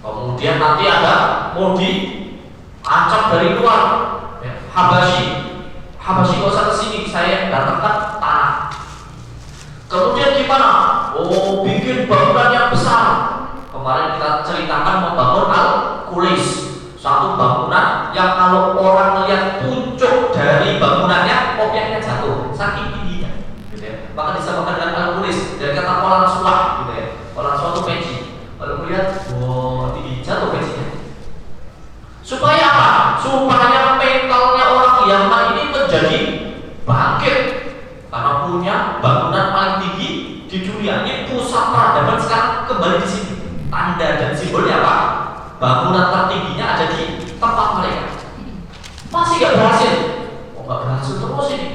Kemudian nanti ada mau diancam dari luar, ya, Habasyi nggak usah kesini, saya datangkan tanah. Kemudian gimana? Oh, bikin bangunan yang besar. Kemarin kita ceritakan membangun Al-Qulis, satu bangunan yang kalau orang melihat puncuk dari bangunannya, obyeknya jatuh, saking tingginya, gitu ya. Maka disamakan dengan Al-Qulis. Dari kata kolam sulah, gitu ya. Kolam suatu peci. Kalau melihat, wow, tinggi, jatuh pecinya. Supaya apa? Supaya mentalnya orang Yaman ini menjadi bangkit, karena punya bangunan paling tinggi di dunia. Ini pusat peradaban sekarang kembali di sini. Tanda dan simbolnya apa? Bangunan tertingginya ada di tempat mereka. Masih gak berhasil. Oh, gak berhasil terus ini.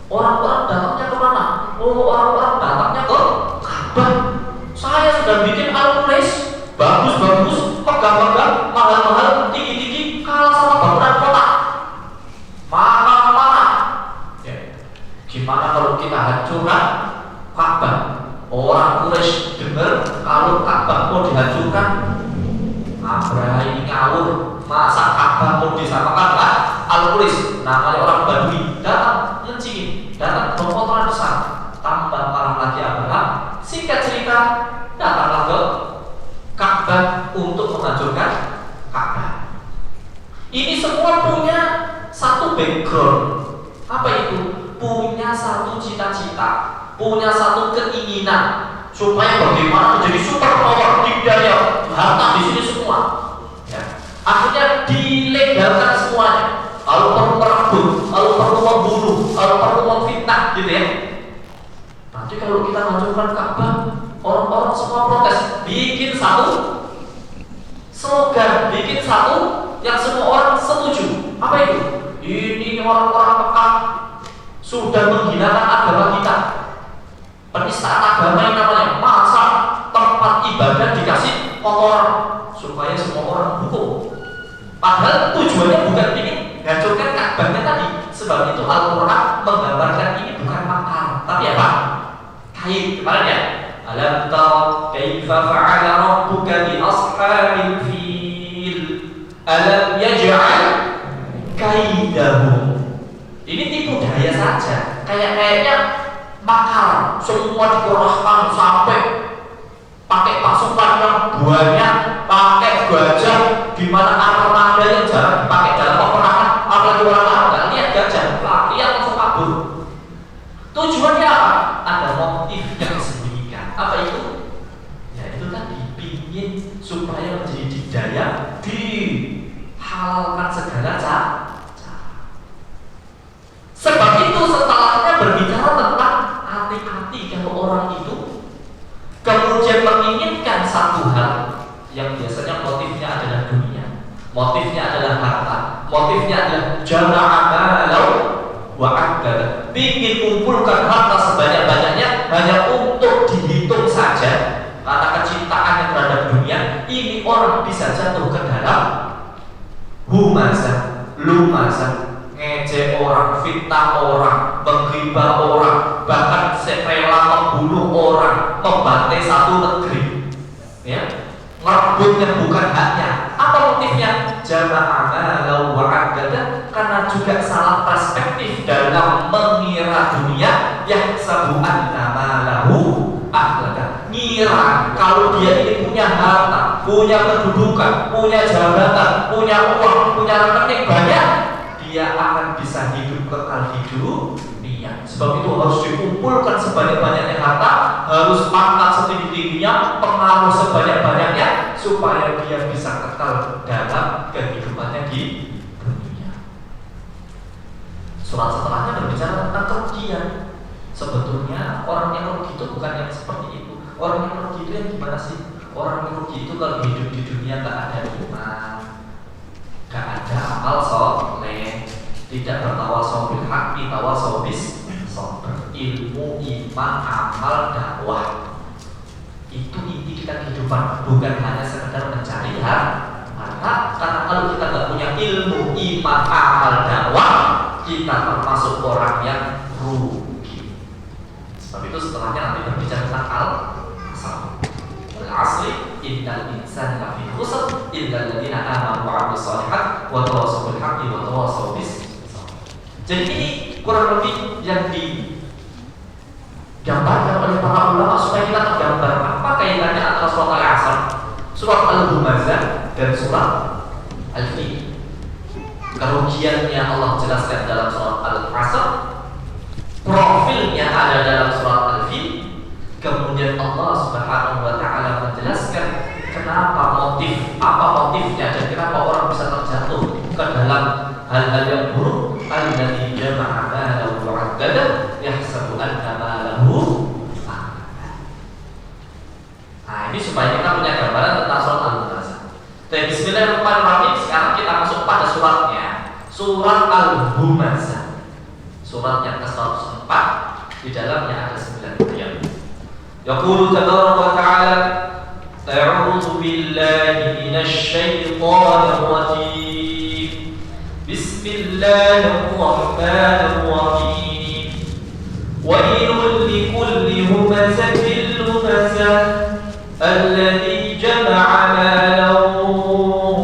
Orang-orang datangnya kemana? Oh, orang-orang datangnya ke Ka'bah. Saya sudah bikin Al-Qulis, bagus-bagus, megah-megah, mahal-mahal, tinggi-tinggi, kalah sama bangunan kota. Mana? Ya. Gimana kalau kita hancurkan Ka'bah? Orang Quraisy dengar kalau Ka'bah mau dihancurkan, Abraha ini ngawur. Masa Ka'bah mau disamakan Al-Qulis? Namanya orang Badui datang ngencingin, datang berkotoran besar, tambah parah lagi Abraha. Singkat cerita, datanglah ke Ka'bah untuk menghancurkan Ka'bah. Ini semua punya satu background. Apa itu? Punya satu cita-cita, punya satu keinginan supaya bagaimana menjadi super power, dikdaya, harta di sini semua. Ya. Akhirnya dilegalkan semuanya. Kalau perlu merebut, kalau perlu membunuh, kalau perlu memfitnah, gitu ya. Nanti kalau kita hancurkan Ka'bah, orang-orang semua protes. Bikin satu slogan, bikin satu yang semua orang setuju. Apa itu? Ini orang-orang Mekah sudah menghinakan agama kita. Penistaan agama yang namanya, masa tempat ibadah dikasih kotoran supaya semua orang hukum. Padahal tujuannya bukan ingin hancurkan Ka'bahnya tadi. Sebab itu Al-Quran menggambarkan ini bukan makar, tapi apa? Kait. Kemarin ya, alam tara kaifa fa'ala rabbuka bi ashabil fil alam yaj'al kaidahum. Ini tipu daya saja, kayaknya makar, semua dikerahkan sampai pakai pasukan yang banyak, pakai gajah, di mana armada yang jarang dipakai dalam peperangan, apalagi orang Arab nggak lihat gajah, lihat langsung kabur. Tujuannya apa? Ada motif yang disembunyikan. Apa itu? Ya itu tadi, pingin supaya menjadi didaya, dihalalkan segala cara. Sebab itu setelahnya berbicara tentang hati-hati kalau orang itu kemudian menginginkan satu hal yang biasanya motifnya adalah dunia, motifnya adalah harta, motifnya adalah jama'a malau wa akbar, ingin kumpulkan harta sebanyak-banyaknya hanya untuk dihitung saja. Karena kecintaannya terhadap dunia, ini orang bisa jatuh ke dalam humazah, lumazah, ngejek orang, fitnah orang, menghibah orang, bahkan rela membunuh orang, membantai satu negeri, ya, merebut yang bukan haknya. Apa motifnya? Jama'a malau wa agada, karena juga salah perspektif dalam mengira dunia. Yahsabu anna malahu agada, ngira kalau dia ini punya harta, punya kedudukan, punya jabatan, punya uang, punya rekening banyak, dia akan bisa hidup kekal di dunia. Sebab itu harus dikumpulkan sebanyak-banyaknya harta, harus pangkat setinggi-tingginya, pengaruh sebanyak-banyaknya, supaya dia bisa kekal dalam kehidupannya di dunia. Surat setelahnya berbicara tentang kerugian. Sebetulnya orang yang rugi itu bukan yang seperti itu. Orang yang rugi itu yang gimana sih? Orang yang rugi itu kalau hidup di dunia gak ada iman, gak ada amal soleh, tidak bertawasau bil haqi, tawasau bis sabr, ilmu, iman, amal, dakwah. Itu inti kita kehidupan, bukan hanya sekedar mencari harta. Karena kalau kita nggak punya ilmu, iman, amal, dakwah, kita termasuk orang yang rugi. Sebab itu setelahnya nanti berbicara tentang al-asli innal insana lafi khusr illa alladziina aamanu wa 'amilus shalihaati wa tawassaw bil haqqi wa tawassaw bis sabr. Jadi ini kurang lebih yang digambarkan oleh para ulama supaya kita tergambar apa kaitannya antara surat Al-Asr, surat Al-Humazah dan surat Al-Fil. Kerugiannya Allah jelaskan dalam surat Al-Asr, profilnya ada dalam surat Al-Fil. Kemudian Allah Subhanahu wa taala menjelaskan kenapa apa motifnya dan kenapa orang bisa terjatuh ke dalam hal-hal yang buruk. Alladzi jama'a malahu wa 'addada yahsabu anna malahu akhlada. Nah, ini supaya kita punya gambaran tentang surat Al-Humazah. Dan bismillahirrahmanirrahim, sekarang kita masuk pada suratnya, surat Al-Humazah. Surat yang ke-104, di dalamnya ada 9 ayat. Yaqulu tabaraka wa ta'ala, a'udzu billahi minasy syaithanir rajim. Bismillahirrahmanirrahim. Wailul likulli humazatil lumazah alladzi jama'a malan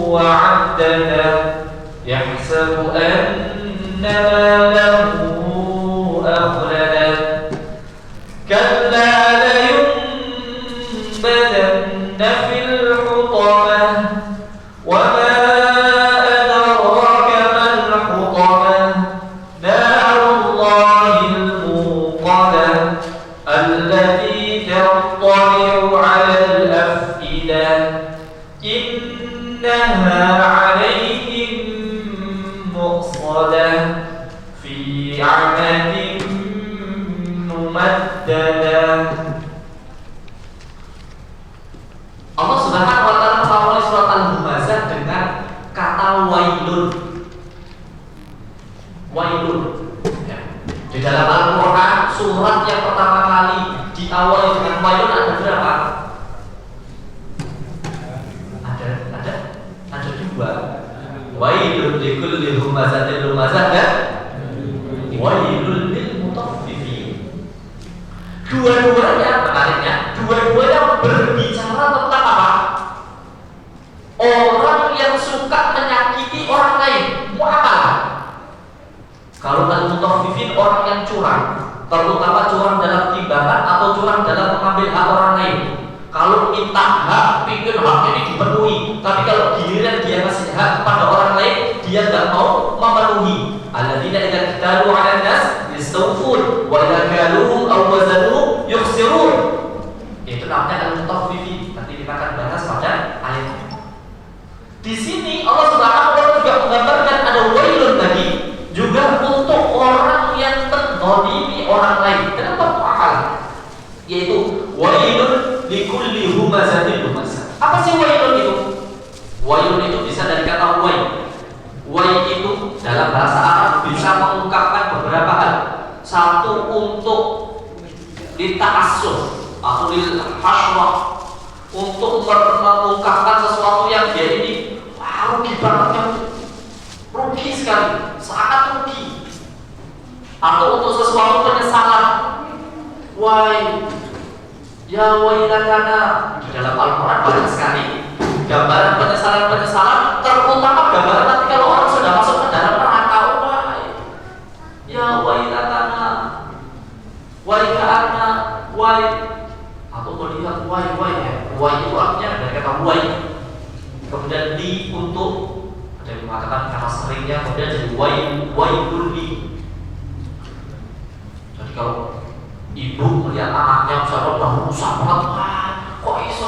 wa 'addada yahsabu anna malahu akhlada kalla layunbadanna fil hutamah wa ma adraka mal hutamah narullahil muqadah allati tattali'u 'alal af'idah innaha 'alayhim muqsadah fi 'amadin mumaddadah. Allah Subhanahu wa taala memulai surat Al-Humazah dengan kata wailun. Wailun. Ya. Di dalam Al-Qur'an surat yang pertama kali diawali dengan wailun ada berapa? Ada 2. Wailun likulli humazatil lumazah dan wailul lil mutaffifin. Dua-duanya menariknya, dua-duanya berbicara tentang apa? Orang yang suka menyakiti orang lain, muamalah. Kalau al-mutaffifin orang yang curang, terutama curang dalam timbangan atau curang dalam mengambil hak orang lain. Kalau minta hak, pikir hak ini dipenuhi, tapi kalau giliran dia ngasih hak kepada orang lain, dia tidak mau memenuhi. Alladzina idza kitalu 'alan nas yastawfun wa idza kaluhum aw wazanuhum yukhsirun. Itu namanya al-mutaffifin. Nanti kita akan bahas pada ayat. Di sini Allah Subhanahu wa taala juga menggambarkan ada wailun lagi juga untuk orang yang menzalimi orang lain. Kenapa mu'akal? Yaitu wailun likulli humazatil lumazah. Apa sih wailun itu? Wailun itu bisa dari kata wai. Wai itu dalam bahasa Arab bisa mengungkapkan beberapa hal. Satu, untuk lita'assuf atau lil hasrah, untuk mengungkapkan sesuatu yang dia ini rugi banget, rugi sekali, sangat rugi. Atau untuk sesuatu penyesalan. Wai, ya wailatana. Di dalam Al-Quran banyak sekali gambaran penyesalan-penyesalan, terutama gambaran nanti kalau orang sudah masuk ke dalam neraka. Wai, ya wailatana, wai ka'anna, wai. Atau melihat wai ya. Wai itu artinya dari kata wai. Kemudian di untuk, ada yang mengatakan karena seringnya, kemudian jadi wailul li. Jadi kalau ibu melihat anaknya misalnya udah rusak banget, kok iso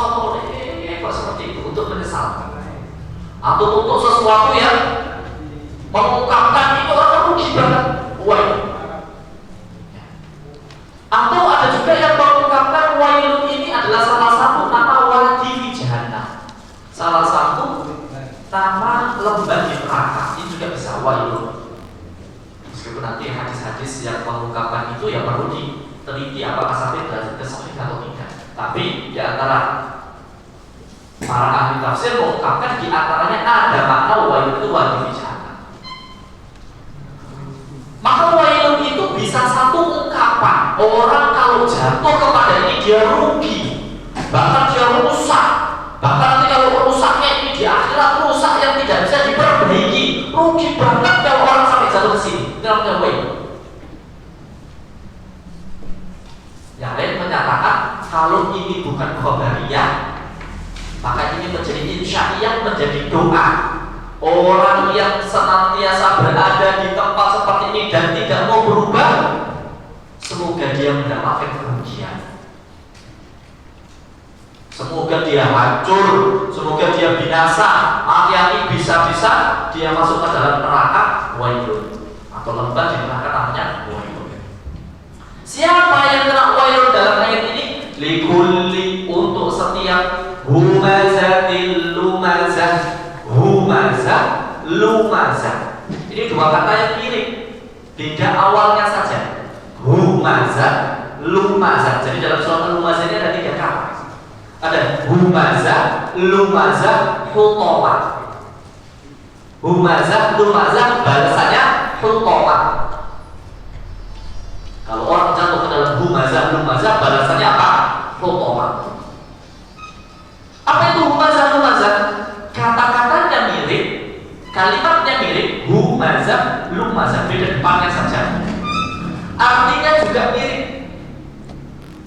kok seperti itu, untuk menyesal. Atau untuk sesuatu yang mengungkapkan itu orang rugi banget, wail. Atau ada juga yang mengungkapkan wailun ini adalah salah satu nama wadi di jahannam, salah satu nama lembah di neraka. Ini juga bisa wailun. Meskipun nanti hadis-hadis yang mengungkapkan itu ya perlu diteliti apakah sampai derajat sahih atau tidak. Tapi di antara para ahli tafsir mengungkapkan di antaranya ada makna wailun itu wadi di jahannam. Maka wailun itu bisa satu ungkapan orang kalau jatuh kepada ini dia rugi, bahkan dia rusak, rugi banget kalau orang sampai jatuh ke sini. Itu namanya wailun. Yang lain menyatakan kalau ini bukan khobariyah, maka ini menjadi insya'iyah, menjadi doa. Orang yang senantiasa berada di tempat seperti ini dan tidak mau berubah, semoga dia mendapatkan kerugian. Semoga dia hancur, semoga dia binasa. Akhirnya bisa-bisa dia masuk ke dalam neraka wailun, atau lembah di neraka namanya wailun. Siapa yang kena wailun dalam ayat ini? Likulli, untuk setiap humazatil lumazah. Humazah, lumazah. Ini dua kata yang mirip, beda awalnya saja. Humazah, lumazah. Jadi dalam surat lumazah ini ada tiga kata. Ada humazah, lumazah, hutomah. Humazah, lumazah, balasannya hutomah. Kalau orang jatuh ke dalam humazah, lumazah, balasannya apa? Hutomah. Apa itu humazah, lumazah? Kata-katanya mirip, kalimatnya mirip, humazah, lumazah, beda depannya saja. Artinya juga mirip.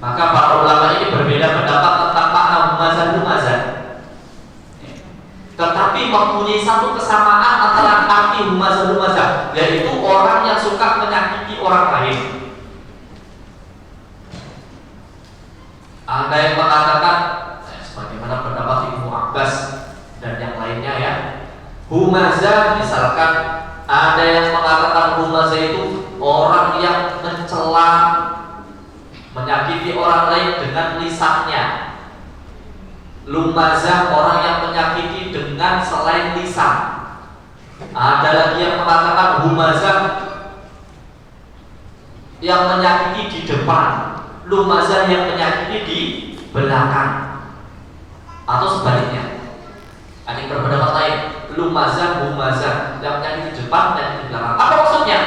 Maka para ulama ini berbeda pendapat tentang makna humazah, lumazah. Tetapi mempunyai satu kesamaan antara arti humazah, lumazah, yaitu orang yang suka menyakiti orang lain. Ada yang mengatakan, sebagaimana pendapat Ibnu Abbas dan yang lainnya ya, humazah misalkan ada yang mengatakan humazah itu orang yang mencela, menyakiti orang lain dengan lisannya. Lumazah orang yang menyakiti dengan selain lisan. Ada lagi yang mengatakan humazah yang menyakiti di depan, lumazah yang menyakiti di belakang, atau sebaliknya. Ada yang berpendapat lain, lumazah, humazah yang menyakiti di depan dan di belakang. Apa maksudnya?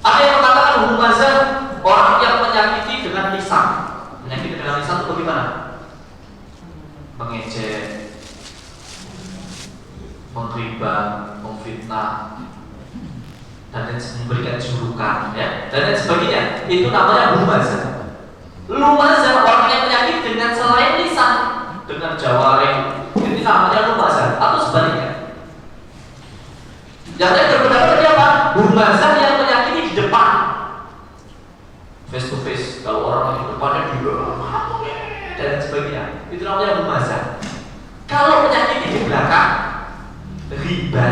Ada yang mengatakan humazah orang yang menyakiti dengan lisan. Menyakiti dengan lisan itu bagaimana? Mengejek, menggibah, memfitnah, dan memberikan julukan, ya, dan lain sebagainya. Itu namanya humazah. Lumazah orang yang menyakiti dengan selain lisan, dengan jawareh, itu namanya lumazah, atau sebaliknya. Yang lain berpendapat apa? Humazah yang menyakiti di depan, face to face. Kalau orang di depannya juga dan sebagainya, itu namanya humazah. Kalau menyakiti di belakang, riba,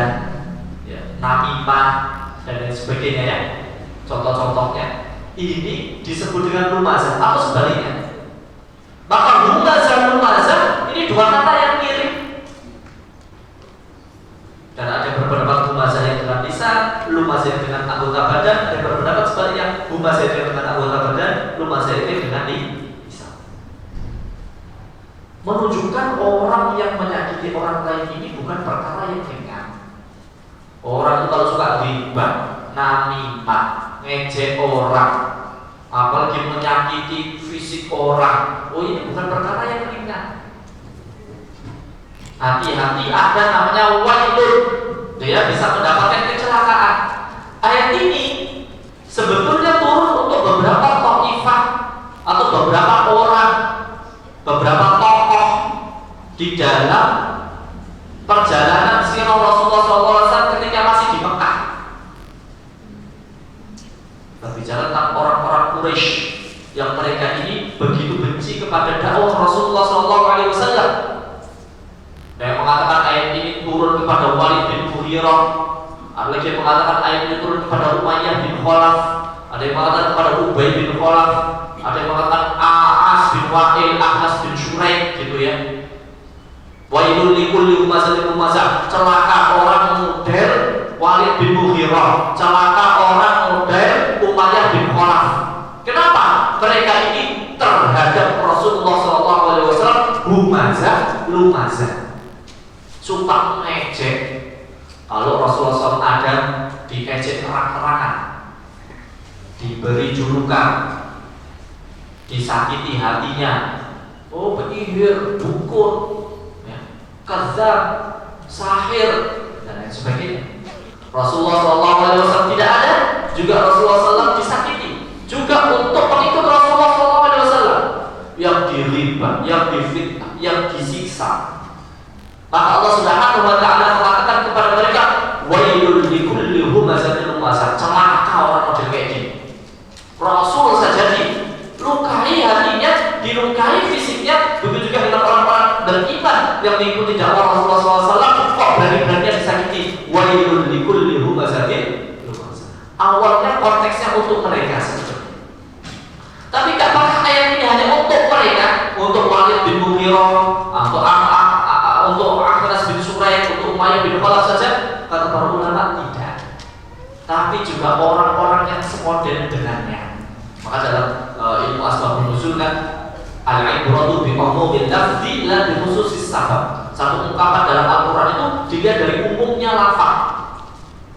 ya, namimah, dan lain sebagainya ya. Contoh-contohnya ini disebut dengan lumazah atau sebaliknya. Maka humazah, lumazah ini dua kata yang mirip. Dan ada yang berpendapat humazah yang dengan lisan, lumazah yang dengan anggota badan. Ada yang berpendapat sebaliknya, humazah yang dengan anggota badan, lumazah yang dengan lisan. Menunjukkan orang yang menyakiti orang lain ini bukan perkara yang ringan. Orang itu kalau suka riba, namimah, ngejek orang, apalagi menyakiti fisik orang, oh ini bukan perkara yang ringan. Hati-hati, ada namanya wailun, dia bisa mendapatkan kecelakaan. Ayat ini sebetulnya turun untuk beberapa taifah atau beberapa orang, beberapa tokoh di dalam perjalanan sirah Rasulullah SAW ketika masih di Mekah. Berbicara tentang orang-orang Quraisy yang mereka ini begitu benci kepada dakwah Rasulullah SAW. Yang mengatakan ayat ini turun kepada Walid bin Mughirah, ada lagi yang mengatakan ayat ini turun kepada Umayyah bin Khalaf, ada yang mengatakan kepada Ubay bin Khalaf, ada yang mengatakan A'as bin Wa'il, Ahnas bin Shuraik, gitu ya. Wailul likulli humazatin lumazah, celaka orang model Walid bin Mughirah, celaka orang model Umayyah bin Khalaf. Kenapa? Mereka ini terhadap Rasulullah SAW humazah, lumazah, suka mengejek. Kalau Rasulullah SAW ada diejek terang-terangan, diberi julukan, disakiti hatinya, oh penyihir, dukun, ya, kadzab, sahir, dan lain sebagainya. Rasulullah SAW tidak ada, juga Rasulullah SAW disakiti. Juga untuk pengikut Rasulullah SAW yang diriba, yang difitnah, yang disiksa, maka Allah Subhanahu wa taala mengatakan kepada mereka, wailul likulli humazatin lumazah, celaka orang model kayak gini. Rasul saja dilukai hatinya, dilukai fisiknya, begitu juga dengan orang-orang beriman yang mengikuti dakwah Rasulullah SAW, kok berani-beraninya disakiti. Wailul likulli humazatin lumazah. Awalnya konteksnya untuk mereka saja. Tapi apakah ayat ini hanya untuk mereka, untuk Walid bin Mughirah, untuk Akhnas bin Suraik, untuk Umayyah bin Khalaf saja? Kata para ulama tidak. Tapi juga orang-orang yang semodel dengannya. Maka dalam ilmu asbabun nuzul kan, al-ibratu bi umumil lafzi la bi khususis sabab. Satu ungkapan dalam Al-Qur'an itu dilihat dari umumnya lafaz.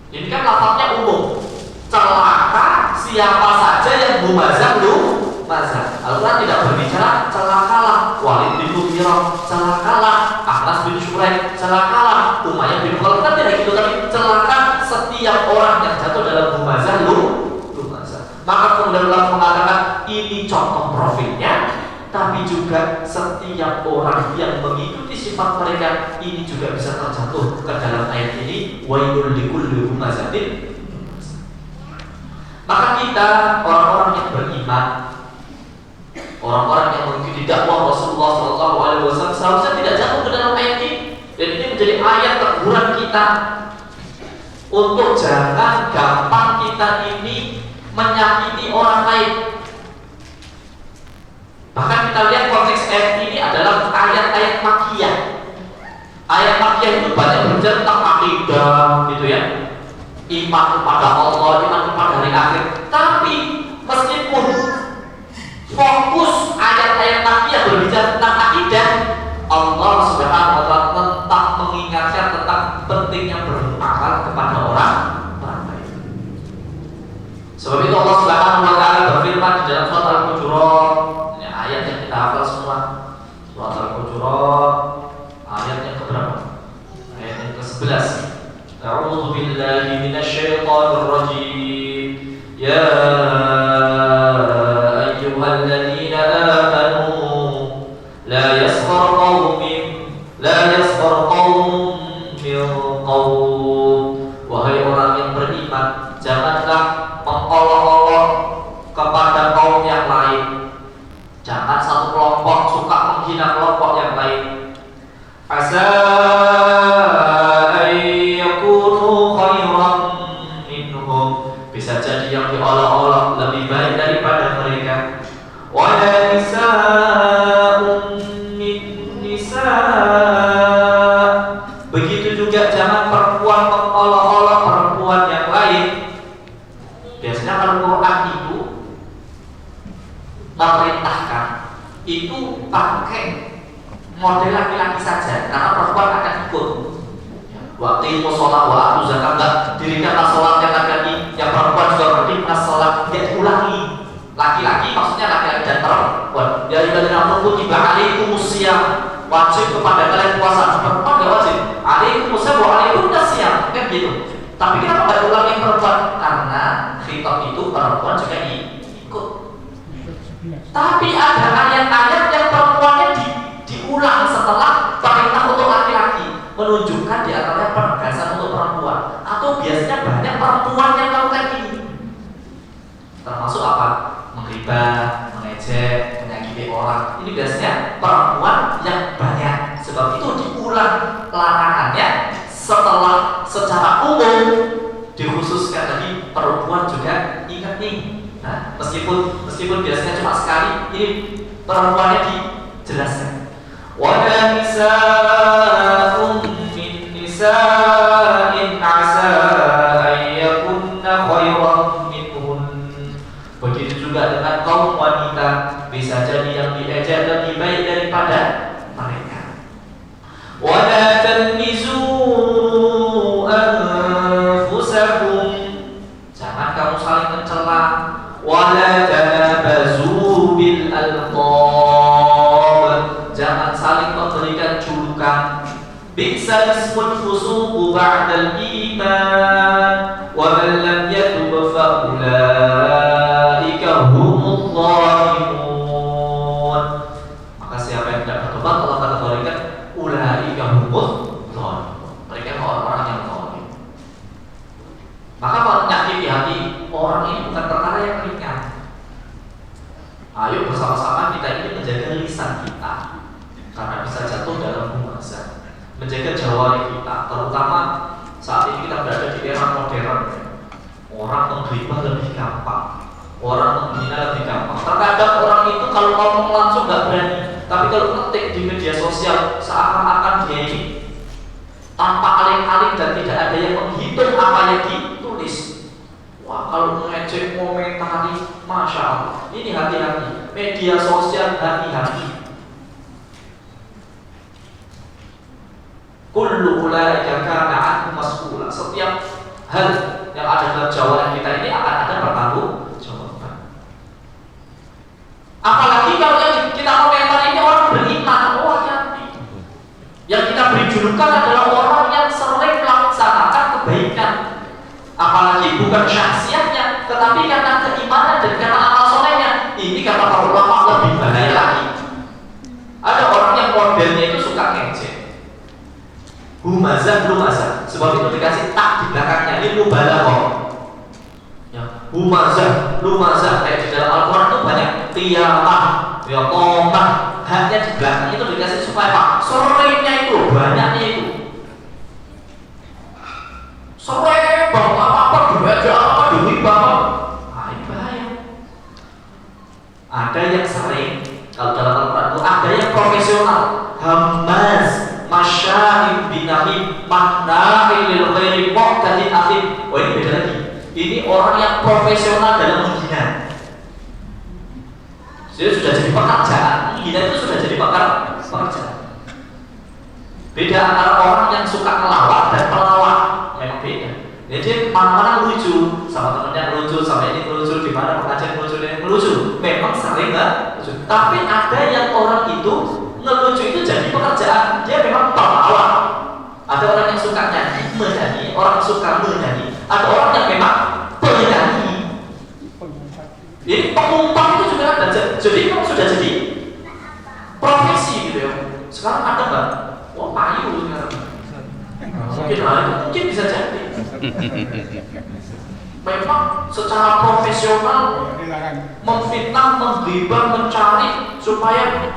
Ini kan lafaznya umum. Celaka siapa saja yang mumazah mazhab. Al-Quran tidak berbicara celakalah Walid bin Mughirah, celakalah Akhnas bin Suraik, celakalah Umayyah bin Khalaf, kan tidak gitu, tapi celaka setiap orang yang jatuh dalam humazah lumazah. Maka kemudian Allah mengatakan ini contoh profilnya, tapi juga setiap orang yang mengikuti sifat mereka ini juga bisa terjatuh ke dalam ayat ini, wailul likulli humazatin. Maka kita orang-orang yang beriman, orang-orang yang mengikuti dakwah Rasulullah SAW seharusnya tidak jatuh ke dalam ayat ini. Dan ini menjadi ayat teguran kita untuk jangan gampang kita ini menyakiti orang lain. Bahkan kita lihat konteks ayat ini adalah ayat-ayat makkiyah. Ayat makkiyah itu banyak berbicara tentang akidah, gitu ya, iman kepada Allah, iman kepada hari akhir. Tapi meskipun fokus ayat-ayat makkiyah berbicara tentang akidah, Allah Subhanahu wa taala tetap mengingatkan tentang pentingnya beramal kepada orang lain. Sebab itu Allah Subhanahu wa taala berfirman di dalam surat Al-Hujurat, ini ayat yang kita hafal semua. Surat Al-Hujurat ayat yang keberapa? Ayat yang ke-11. A'udzu billahi minasyaitonir rajim. Ya ayyuhalladzina amanu la yaskhar qaumun min qaum. Wahai orang yang beriman, janganlah mengolok-olok kepada kaum yang lain. Jangan satu kelompok suka menghina kelompok yang lain. Asa ayyakunu khairan minhum, bisa jadi yang diolok-olok lebih baik daripada mereka. Wala nisa'un min nisa', begitu juga jangan perempuan mengolok-olok perempuan yang lain. Biasanya kalau Quran itu memerintahkan itu pakai model laki-laki saja, karena perempuan akan ikut. Waktu sholat wa atu zakat, enggak dirikanlah sholat yang laki-laki, yang perempuan juga berdirikan sholat, dia diulangi. Laki-laki maksudnya laki-laki dan perempuan. Ya ibadina kutiba alaikumusiyam, wajib kepada kalian puasa. Perempuan enggak wajib. Alaikumusiyam wa alaikumusiyam, kan gitu. Tapi kenapa enggak diulangi perempuan? Karena khitab itu perempuan juga ikut. Tapi ada ayat-ayat yang perempuannya diulang setelah perintah untuk laki-laki, menunjukkan di antaranya penegasan untuk perempuan. Atau biasanya banyak perempuan yang melakukan ini. Termasuk apa? Menghibah, mengejek, menyakiti orang. Ini biasanya perempuan yang banyak. Sebab itu diulang larangannya setelah secara umum dikhususkan lagi perempuan juga ingat nih. Nah, meskipun biasanya cuma sekali, ini perempuannya dijelaskan. Wala nisa'un min nisa'in asa ayyakunna khairan minhun. Begitu juga dengan kaum wanita, bisa jadi yang diejek lebih baik daripada mereka. Wala talmizu anfusakum, jangan kamu saling mencela. Wala tanabazu bil alqab, jangan saling memberikan julukan. Bi'sa ismul fusuqu ba'dal iman wa man lam yatub fa ulaika humudz zalimun. Maka siapa yang tidak bertobat Allah kategorikan ulaika humudz zalimun. Mereka orang-orang yang zalim. Maka menyakiti hati orang ini bukan perkara yang ringan. Ayo bersama-sama kita ini menjaga lisan kita, karena bisa jatuh dalam humazah. Menjaga jawari kita, terutama saat ini kita berada di era modern. Orang menggibah lebih gampang, orang menghina lebih gampang. Terkadang orang itu kalau ngomong langsung nggak berani, tapi kalau ngetik di media sosial seakan-akan dia ini tanpa aling-aling dan tidak ada yang menghitung apa yang ditulis. Wah, kalau mengejek komentari, masya Allah, ini hati-hati. Media sosial hati-hati. Kullu ulaika kana anhu mas'ula. Setiap hal yang ada dalam jawaban kita ini akan ada pertanggungjawaban. Apalagi kalau yang kita komentar ini orang beriman, hati-hati. Yang kita beri julukan adalah orang yang sering melaksanakan kebaikan. Apalagi bukan syahsiatnya, tetapi karena keimanan dan karena amal solehnya. Ini kata para ulama lebih bahaya lagi. Ada orang yang modelnya itu suka ngejek, humazah, lumazah. Sebab itu dikasih tak di belakangnya, ini mubalaghah. Ya, humazah, lumazah kayak di dalam Al-Quran itu banyak qiyamah, ya qomah. Haknya di belakang itu dikasih supaya apa? Sorenya itu, banyaknya itu. Sore bang apa berbeda apa duit bapak. Ah, ini bahaya. Ada yang sering, kalau dalam Al-Quran itu ada yang profesional, hamaz, masya'ib binahim, mahna'il lil ghairi mu'tadin akhir. Oh, ini beda lagi. Ini orang yang profesional dalam menghina. Dia sudah jadi pekerjaan. Menghina itu sudah jadi pekerjaan. Beda antara orang yang suka ngelawak dan pelawak. Memang beda. Jadi mana-mana lucu, sama temennya lucu, sama ini lucu, di mana pengajian lucu, ini lucu. Memang sering nggak lucu. Tapi ada yang orang itu ngelucu itu jadi pekerjaan. Dia memang pelawak. Ada orang yang suka nyanyi, menyanyi, orang suka menyanyi. Ada orang yang memang penyanyi. Ini pengumpan itu juga ada. Jadi memang sudah jadi profesi gitu ya. Sekarang ada nggak? Wah, payu sekarang. Mungkin bisa jadi. Memang secara profesional memfitnah, menggibah, mencari supaya.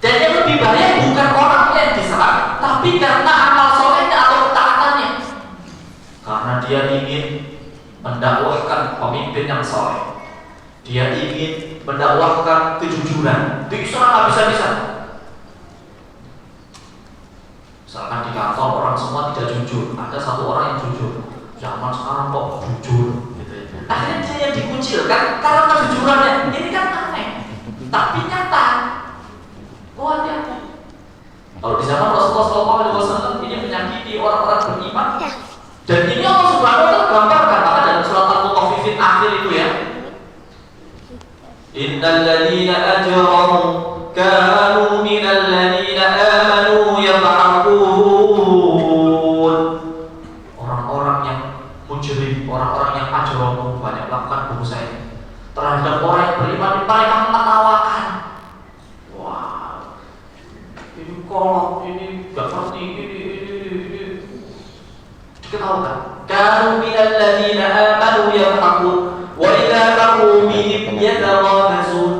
Dan yang lebih bahaya bukan orangnya yang diserang, tapi karena amal solehnya atau ketaatannya. Karena dia ingin mendakwahkan pemimpin yang soleh, dia ingin mendakwahkan kejujuran. Diserang nggak bisa-bisa. Misalkan di kantor orang semua tidak jujur, ada satu orang yang jujur. Zaman sekarang kok jujur, gitu ya. Akhirnya dia yang dikucilkan karena kejujurannya. Ini kan aneh, tapi nyata. Oh, hati-hati. Kalau di zaman Rasulullah SAW ini menyakiti orang-orang beriman, dan ini Allah Subhanahu wa Ta'ala gambarkan maka dalam surat Al-Mutaffifin akhir itu ya. Innal ladzina ajramu kanu minal ladzina amanu yadhakun. Orang-orang yang mujrim, orang-orang yang ajramu banyak melakukan dosa ini terhadap orang yang beriman, mereka menertawakan. Kolok ini gak ngerti ini diketahukan. Kanu minal ladzina amanu yadhakun wa idza marru bihim yataghamazun.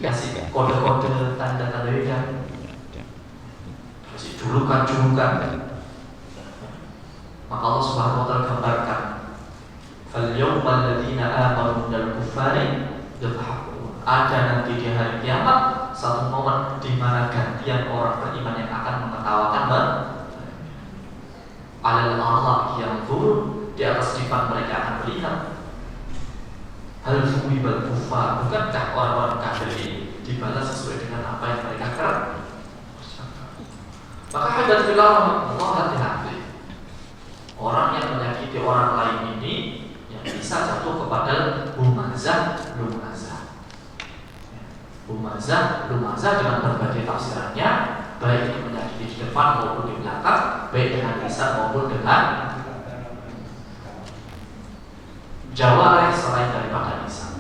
Kasih kode-kode, tanda-tanda beda. Kasih julukan-julukan. Maka Allah Subhanahu wa Ta'ala gambarkan, fal yawmal ladzina amanu minal kuffari yadhakun. Ada nanti di hari kiamat satu momen di mana gantian orang beriman yang akan mengetawakan alal Allah yang turun di atas dipan mereka akan melihat hal fuwibal kufar. Bukankah orang-orang kafir ini dibalas sesuai dengan apa yang mereka kerjakan? Maka hadatsbillah Allah, hati-hati. Orang yang menyakiti orang lain ini yang bisa jatuh kepada humazah, lumazah. Humazah, lumazah dengan berbagai tafsirannya, baik itu menyakiti depan maupun di belakang, baik dengan lisan maupun dengan jawareh selain daripada lisan.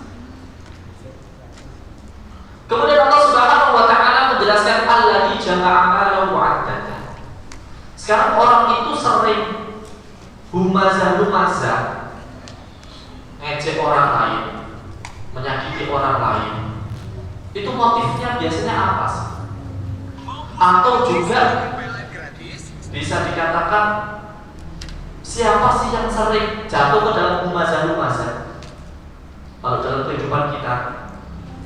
Kemudian Allah Subhanahu wa taala menjelaskan alladzi jama'a malahu 'addada. Sekarang orang itu sering humazah ngejek orang lain, menyakiti orang lain. Itu motifnya biasanya apa sih? Atau juga bisa dikatakan siapa sih yang sering jatuh ke dalam humazah? Kalau dalam kehidupan kita,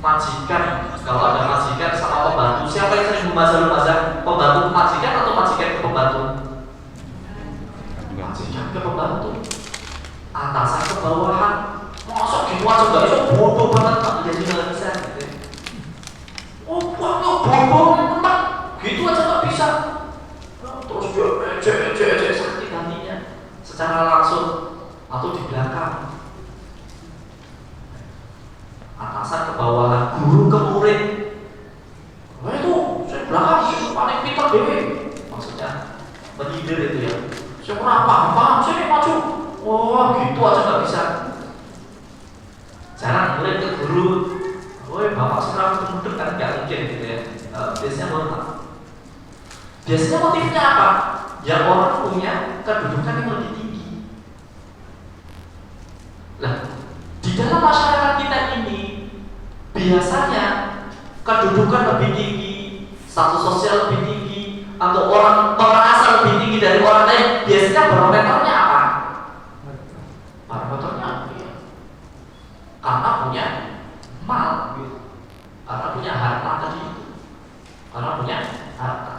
majikan, kalau ada majikan sama pembantu, siapa yang sering humazah? Pembantu ke majikan atau majikan ke pembantu? Majikan ke pembantu, atasan ke bawahan. Masa gitu aja gak bisa, bodoh banget tak jadi gak bisa gitu. Oh bodoh teman, gitu aja gak bisa. Terus dia ejek sakit hatinya secara langsung atau di belakang. Atasan ke bawahan, guru ke murid. Wah itu saya belakang itu paling pintar dewe. Maksudnya menyindir itu ya. Saya kurang paham, saya maju. Wah gitu aja gak bisa. Jarang murid ke guru, woi bapak sekarang kemudian kan nggak mungkin gitu ya. Biasanya normal. Biasanya motifnya apa? Ya orang punya kedudukan yang lebih tinggi. Lah, di dalam masyarakat kita ini biasanya kedudukan lebih tinggi, status sosial lebih tinggi, atau orang merasa lebih tinggi dari orang lain, biasanya barometernya apa? Barometernya karena punya mal, karena punya harta tadi, karena punya harta.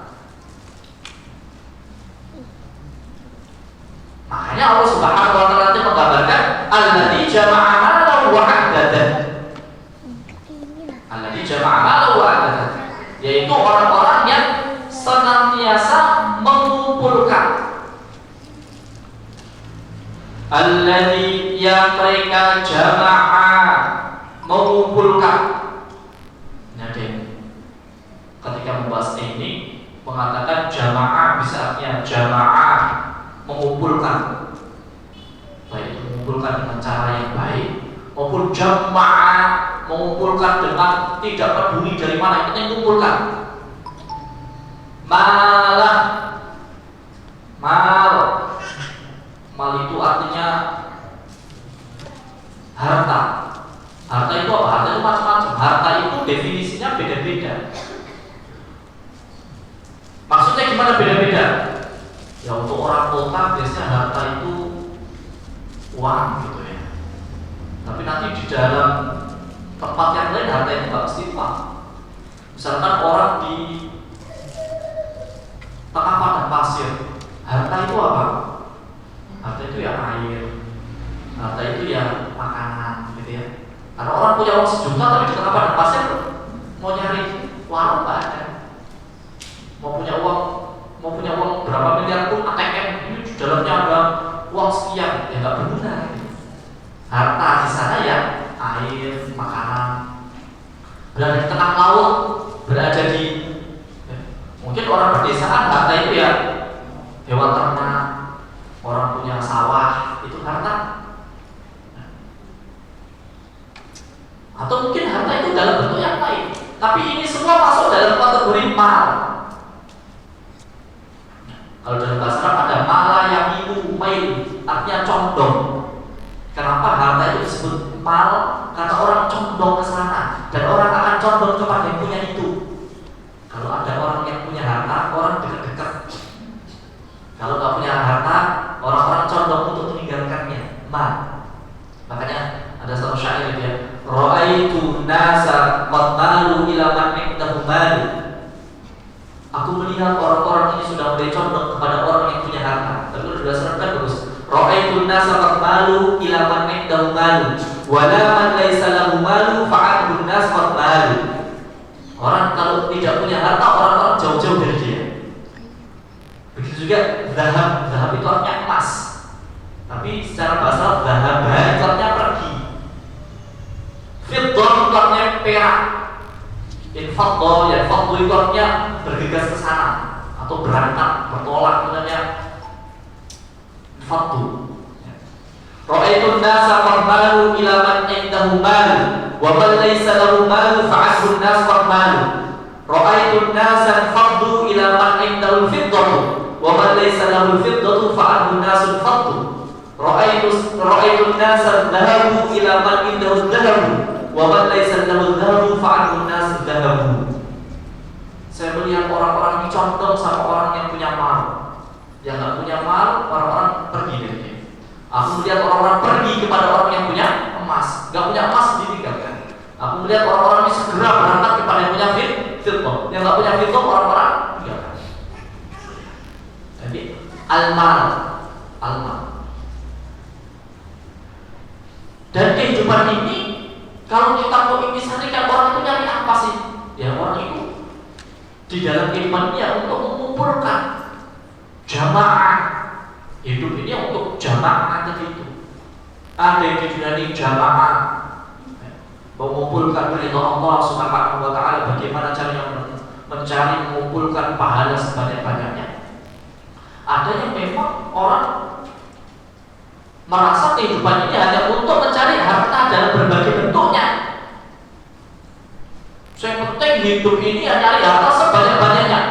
Makanya Allah Subhanahu wa taala menggambarkan alladzi jama'a malahu wa 'addada. Alladzi jama'a malahu wa 'addada, yaitu orang-orang yang senantiasa mengumpulkan. Alladzi, yang mereka jama'a, mengumpulkan. Nah, ketika membahas ini mengatakan jamaah bisa artinya jamaah mengumpulkan, baik mengumpulkan dengan cara yang baik maupun jamaah mengumpulkan dengan tidak peduli dari mana, yang penting mengumpulkan. Mal itu artinya harta. Harta itu apa? Harta itu macam-macam. Harta itu definisinya beda-beda. Maksudnya gimana beda-beda? Ya untuk orang kota biasanya harta itu uang gitu ya. Tapi nanti di dalam tempat yang lain harta itu nggak mesti uang. Misalkan orang di tengah padang pasir, harta itu apa? Harta itu ya air, harta itu ya makanan gitu ya. Karena orang punya uang sejuta tapi di tengah padang pasir mau nyari warung nggak ada. Mau punya uang berapa miliar pun ATM ini di dalamnya ada uang sekian, ya nggak berguna. Harta di sana ya air, makanan. Berada di tengah laut, berada di mungkin orang pedesaan, harta itu ya hewan ternak, orang punya sawah, itu harta. Atau mungkin harta itu dalam bentuk yang lain. Tapi ini semua masuk dalam kategori mal. Kalau dalam bahasa Arab ada mala yamilu mail, artinya condong. Kenapa harta itu disebut mal? Karena orang condong ke sana dan orang akan condong kepada yang punya itu. Kalau ada orang yang punya harta, orang dekat-dekat. Kalau nggak punya harta, orang-orang condong untuk meninggalkannya. Mal. Makanya ada satu syair dia, ra'aitu nasa qad malu ila man indahu malu. Aku melihat orang-orang ini sudah mulai condong kepada orang yang punya harta. Tapi kalau didasarkan bagus. Ra'aitu nasa qad malu ila man indahu malu wa la man laisa lahu malu fa'anhu nas qad malu. Orang kalau tidak punya harta, orang-orang jauh-jauh dari dia. Begitu juga zahab. Zahab itu artinya emas. Tapi secara bahasa zahab itu artinya pergi. Fiddah itu artinya perak. Infaddah, ya faddah itu artinya bergegas ke sana atau berangkat, bertolak namanya faddu. Ra'aitun nasa qarmalu ila man indahu mal wa man laysa lahu mal fa'anhu an-nas qarmalu. Ra'aitun nasa faddu ila man indahu al-fiddatu wa man laysa lahu al-fiddatu fa'anhu an-nas al-faddu. Ra'aitun nasa dhahabu ila man indahu al-dhahabu wa man laysa lahu al-dhahabu fa'anhu an-nas al-dhahabu. Saya melihat orang-orang ini condong sama orang yang punya mal. Yang nggak punya mal, orang-orang pergi dari dia. Aku melihat orang-orang pergi kepada orang yang punya emas. Nggak punya emas ditinggalkan. Aku melihat orang-orang ini segera berangkat kepada yang punya fiddah. Yang nggak punya fiddah, orang-orang tinggalkan. Jadi al-mal. Dan kehidupan ini, kalau kita mau intisarikan, orang itu nyari apa sih? Ya orang itu di dalam imannya untuk mengumpulkan jamaah. Hidup ini untuk jamaah tadi itu. Ada yang di dunia ini jamaah mengumpulkan ridha Allah Subhanahu wa taala. Bagaimana caranya mencari mengumpulkan pahala sebanyak-banyaknya. Ada yang memang orang merasa kehidupan ini hanya untuk mencari harta dalam berbagai bentuknya. Yang penting hidup ini nyari harta sebanyak-banyaknya.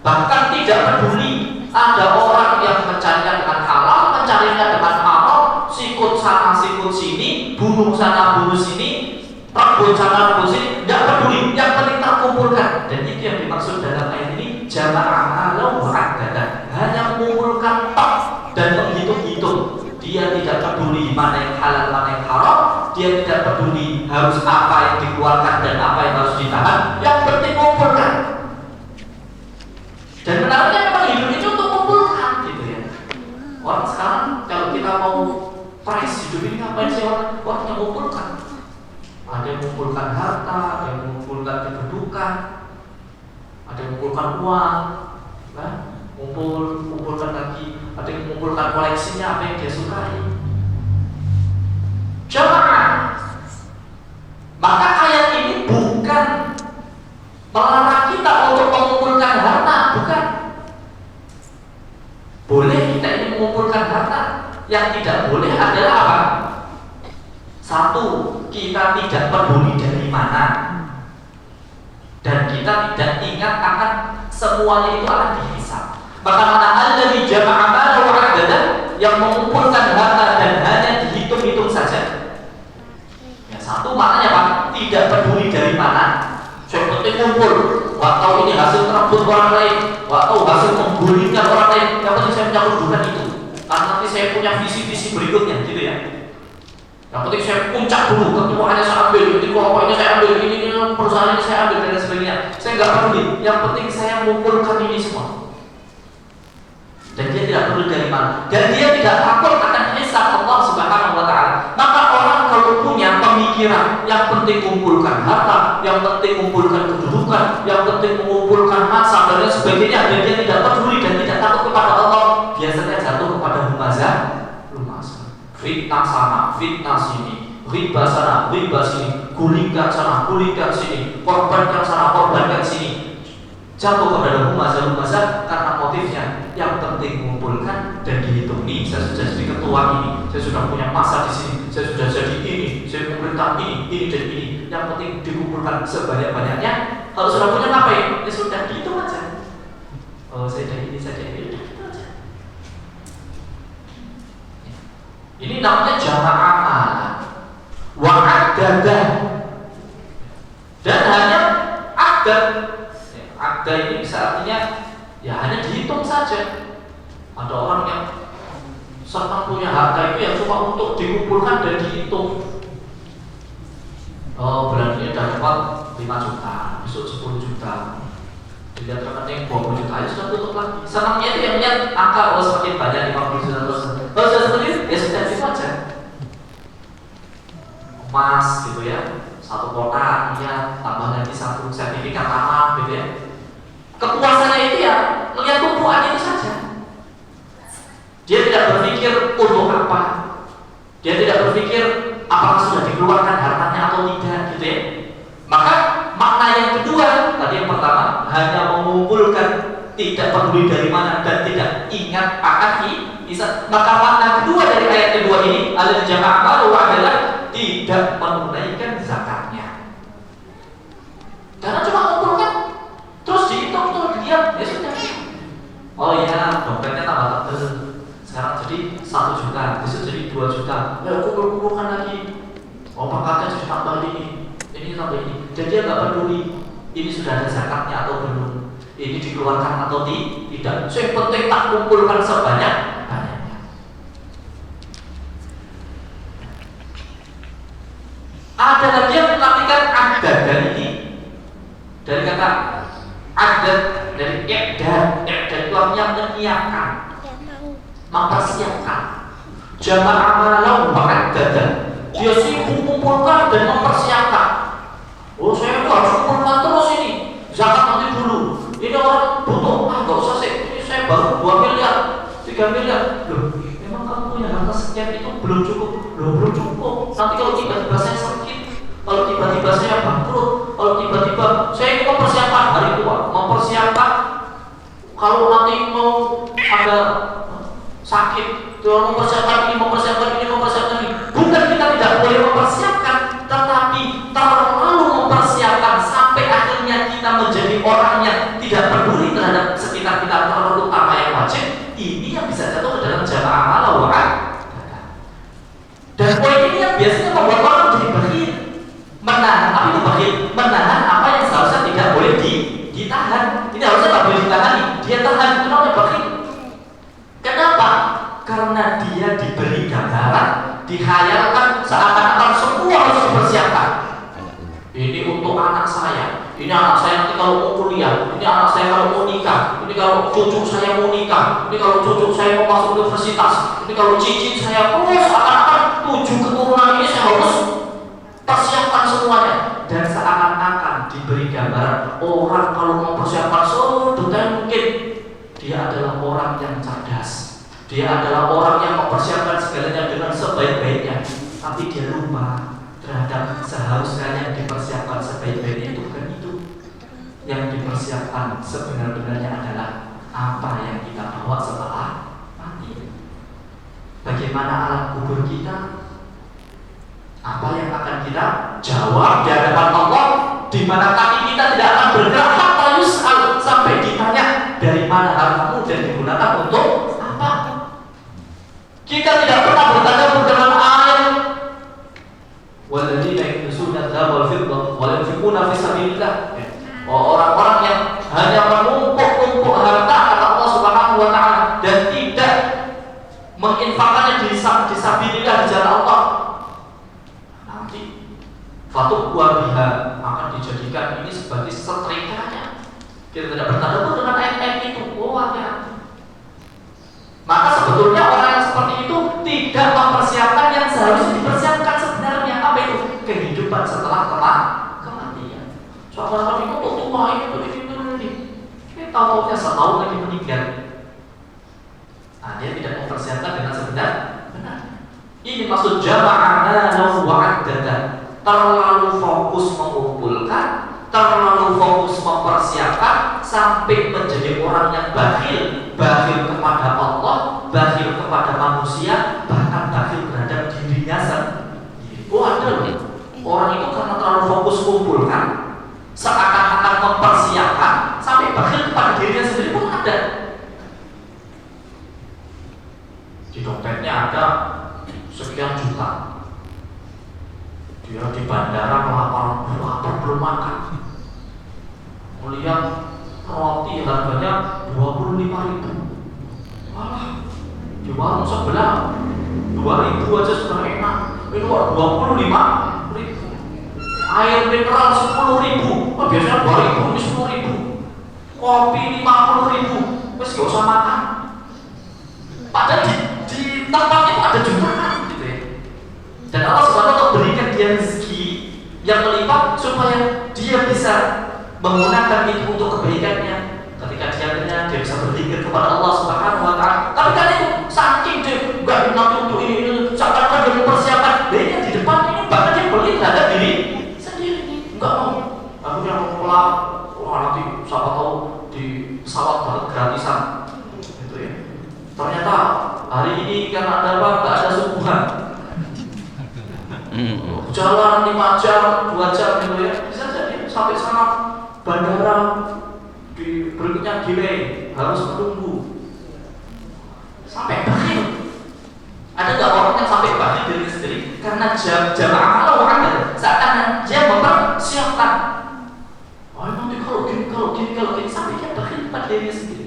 Bahkan tidak peduli ada orang yang mencarinya dengan halal, mencarinya dengan haram, sikut sana sikut sini, bunuh sana bunuh sini, rebut sana rebut sini, tidak peduli. Yang penting terkumpulkan. Dan itu yang dimaksud dalam ayat ini jamaah alau mu'addadah. Hanya mengumpulkan tok dan menghitung-hitung. Dia tidak peduli mana yang halal, mana yang haram. Dia tidak peduli harus apa yang dikeluarkan dan apa yang harus ditahan. Yang penting mengumpulkan. Dan menariknya memang hidup itu untuk mengumpulkan gitu ya. Orang sekarang kalau kita mau price hidup ini ngapain sih orang yang mengumpulkan? Ada yang mengumpulkan harta, ada yang mengumpulkan kedudukan, ada yang mengumpulkan uang, kan? Mengumpulkan lagi, ada yang mengumpulkan koleksinya apa yang dia sukai. Jamaah. Maka ayat ini bukan melarang kita untuk mengumpulkan harta, bukan. Boleh kita ini mengumpulkan harta. Yang tidak boleh adalah apa? Satu, kita tidak peduli dari mana, dan kita tidak ingat akan semuanya itu akan dihisab. Maka mana alladzi jama'a malan wa 'addadan, yang mengumpulkan harta dan hanya dihitung-hitung saja. Ya, satu maknanya Pak, tidak peduli dari mana. Yang penting kumpul. Wah, tahu ini hasil merebut orang lain, wah tahu hasil menggulingkan orang lain. Yang penting saya punya kedudukan itu. Karena nanti saya punya visi-visi berikutnya, gitu ya. Yang penting saya puncak dulu, ketuaannya saya ambil, jadi kelompoknya saya ambil, ini perusahaan ini saya ambil dan sebagainya. Saya nggak peduli. Yang penting saya mengumpulkan ini semua. Dan dia tidak peduli dari mana. Dan dia tidak takut akan hisab Allah Subhanahu wa taala. Maka orang kalau punya pemikiran yang penting kumpulkan harta, yang penting kumpulkan kedudukan, yang penting mengumpulkan masa dan lain sebagainya, dan dia tidak peduli dan tidak takut kepada Allah, biasanya jatuh kepada humazah. Fitnah sana, fitnah sini, riba sana, riba sini, gulingkan sana, gulingkan sini, korbankan sana, korbankan sini. Jatuh kepada humazah karena motifnya yang penting mengumpulkan dan dihitung. Nih, saya sudah jadi ketua ini, saya sudah punya masa di sini, saya sudah jadi ini, saya pemerintah ini dan ini. Yang penting dikumpulkan sebanyak-banyaknya. Kalau sudah punya ngapain? Ya sudah, gitu aja. Oh, saya jadi ini, saya jadi ini, gitu aja. Ini namanya jamaah malan wa 'addadah. Dan hanya adat. Ada ini bisa artinya ya hanya dihitung saja. Ada orang yang senang punya harta itu yang cuma untuk dikumpulkan dan dihitung. Oh, bulan ini dapat 5 juta, besok 10 juta. Dilihat rekening 20 juta, ya sudah tutup lagi. Senangnya itu yang lihat angka, oh semakin banyak 50 juta terus. Kalau sudah seperti itu, ya sudah itu aja. Emas gitu ya, 1 kotak, ya tambah lagi 1 sertifikat tanah gitu ya. Kepuasannya itu ya melihat tumpuan itu saja. Dia tidak berpikir untuk apa. Dia tidak berpikir apakah sudah dikeluarkan hartanya atau tidak gitu ya. Maka makna yang kedua, tadi yang pertama hanya mengumpulkan tidak peduli dari mana dan tidak ingat akan hisab. Maka makna kedua dari ayat kedua ini al-jamaah adalah tidak menunaikan zakatnya. Karena cuma ngumpulkan, terus dihitung tuh diam, ya sudah. Oh iya, dompetnya tambah tebel. Sekarang jadi 1 juta, besok jadi 2 juta. Ya kumpulkan lagi. Oh pangkatnya jadi tambah ini tambah ini. Dan dia nggak peduli ini sudah ada zakatnya atau belum, ini dikeluarkan atau tidak. So, yang penting tak kumpulkan sebanyak-banyaknya. Ada lagi yang menartikan adat dari ini, dari kata adat, dari i'dad itu artinya menyiapkan, mempersiapkan. Jamaah malau mu'addadan, dia sibuk mengumpulkan dan mempersiapkan. Oh saya harus kumpulkan terus ini, zakat nanti dulu. Ini orang butuh, nggak usah sih, ini saya baru 2 miliar, 3 miliar. Loh, memang kamu punya harta sekian itu belum cukup? Loh, belum cukup. Nanti kalau tiba-tiba saya sakit, kalau tiba-tiba saya bangkrut, kalau tiba-tiba saya ingin mempersiapkan hari tua, mempersiapkan kalau nanti mau ada sakit, mempersiapkan ini. Bukan kita tidak boleh mempersiapkan, tetapi terlalu mempersiapkan sampai akhirnya kita menjadi orang yang tidak peduli terhadap sekitar kita, terutama yang wajib. Ini yang bisa jatuh ke dalam jamaah malau. Dan poin ini yang biasanya membuat orang jadi bakhil, menahan apa itu bakhil? Menahan apa yang seharusnya tidak boleh ditahan. Ini harusnya tidak boleh ditahani, dia tahan. Itu namanya bakhil. Kenapa? Karena dia diberi gambaran, dihayalkan seakan-akan semua harus dipersiapkan. Ini untuk anak saya, ini anak saya nanti kalau mau kuliah, ini anak saya kalau mau nikah, ini kalau cucu saya mau nikah, ini kalau cucu saya mau masuk universitas, ini kalau cicit saya, seakan-akan 7 keturunan ini saya harus persiapkan semuanya. Dan seakan-akan diberi gambaran orang kalau mau persiapkan sedetail mungkin, dia adalah orang yang cerdas. Dia adalah orang yang mempersiapkan segalanya dengan sebaik-baiknya, tapi dia lupa terhadap seharusnya yang dipersiapkan sebaik-baiknya itu bukan itu. Yang dipersiapkan sebenar-benarnya adalah apa yang kita bawa setelah mati. Bagaimana alam kubur kita? Apa yang akan kita jawab di hadapan Allah, di mana kaki kita tidak akan bergerak hatta yus'al, sampai ditanya dari mana hartamu dan digunakan untuk apa. Kita tidak pernah bertanya dengan air. Walladzina yaknizuna dzahaba wal fiddah wa la yunfiquna fi sabilillah. Orang-orang yang hanya menumpuk-numpuk harta kata Allah Subhanahu wa taala dan tidak menginfakkannya di sabilillah, di jalan Allah. Nanti fatuqwa biha akan dijadikan ini sebagai setrikanya. Kita tidak bertanya dengan ayat-ayat itu. Hati-hati. Maka sebetulnya orang yang seperti itu tidak mempersiapkan yang seharusnya dipersiapkan sebenarnya. Apa itu? Kehidupan setelah kematian. Soal-soal itu untuk tua ini. Kita tahu-tahunya setahun lagi meninggal. Nah, dia tidak mempersiapkan dengan sebenar. Ini maksud jama'ana wa'addadan. Terlalu fokus mengumpulkan, terlalu fokus mempersiapkan sampai menjadi orang yang bakhil kepada Allah, bakhil kepada manusia, bahkan bakhil terhadap dirinya sendiri. Ada loh orang itu karena terlalu fokus kumpulkan, seakan-akan mempersiapkan sampai bakhil kepada dirinya sendiri pun ada. Di dompetnya ada sekian juta, dia di bandara lapar belum makan, melihat roti harganya 25.000. Walah, di warung sebelah 2.000 aja sudah enak. Ini 25.000. Air mineral 10.000. Biasanya 2.000, ini 10.000. Kopi 50.000. Wes gak usah makan. Padahal di tempat itu ada jutaan gitu ya. Dan Allah Subhanahu berikan dia rezeki yang melipat supaya dia bisa menggunakan itu untuk kebaikannya. Ketika dia bisa berzikir kepada Allah Subhanahu wa taala. Tapi kan itu saking dia enggak nanti untuk ini seakan-akan dia mempersiapkan dia di depan ini, bahkan dia beli terhadap diri sendiri. Enggak mau. Aku yang mau pulang, nanti siapa tahu di pesawat Ternyata hari ini karena ada apa? Nggak ada subuhan. Jalan 5 jam, 2 jam gitu ya. Bisa jadi sampai sana bandara di berikutnya delay, harus menunggu sampai berakhir. Ada nggak orang yang sampai berakhir diri sendiri karena jam amal orang saat dia mempersiapkan. Oh nanti kalau gini sampai dia berakhir pada diri sendiri.